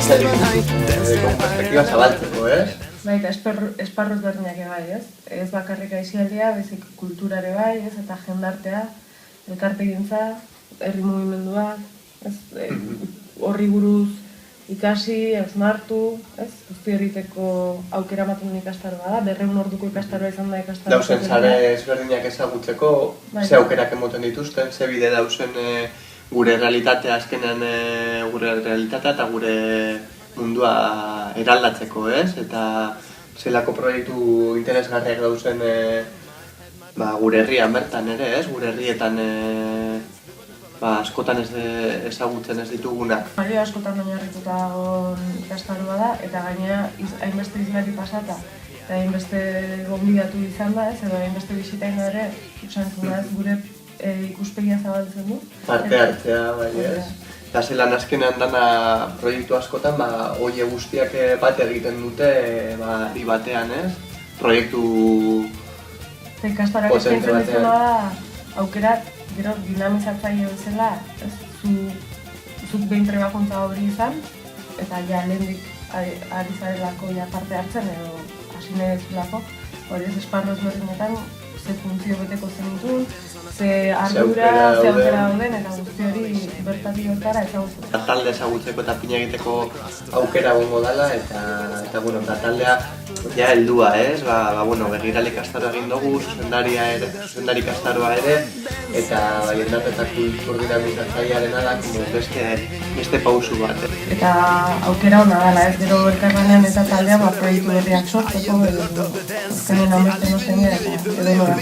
zer ikusten perspektiba zabaltzeko, ez? Bai, eta esparruz berdinak bai, ez? Ez bakarrik aisialdia, bezik kulturare bai, ez? Eta jendartea, elkartegintza, herri mugimendua, ez? Horri buruz ikasi, hausnartu, ez? Guzti egiteko aukera ematen duen ikastaroa da, 200 orduko ikastaroa izan da ikastaroa. Dauzen sare ezberdinak ezagutzeko, ze aukerak emoten dituzten, ze bide dauzen gure realitatea azkenean gure realitatea eta gure mundua eraldatzeko, ez? Eta zelako proiektu interesgarriak dauzen gure herrian bertan ere, ez? Gure herrietan askotan ezagutzen ez ditugunak. Balio askotan oinarrituta ikastaroa da, eta gainera hainbeste izlari pasata, eta hainbeste gonbidatu izan da, ez? Edo hainbeste bisitaino ere, usantzuna ez gure ikuspegia zabaltzen du. Parte hartzea, bai ez. Eta zelan azkenean dana proiektu askotan, oie guztiak bat egiten dute, ari batean, ez? Proiektu ikastaroak eskaintzen dizuna da, aukera, gero dinamizatzaile bezala, zuk behin trebakuntza hori izan, eta ja lehendik ari zarelako parte hartzen, edo hasi nahi dezulako, hori ez esparru ezberdinetan, ze funtzio beteko zenitun, ze ardura, ze aukera dauden, eta guzti hori bertatik bertara ezagutzen. Talde ezagutzeko eta pina egiteko aukera gongo dela, eta taldea ja heldua, ez? Begirale ikastaroa egin dugu, zuzendari ikastaroa ere, eta jendarte eta kultur dinamizatzailearena da beste pausu bat. Eta aukera hona dela, ez gero elkarlanean eta taldea proiektu berriak sortzeko, azkenean amazten ozen eta edo nora.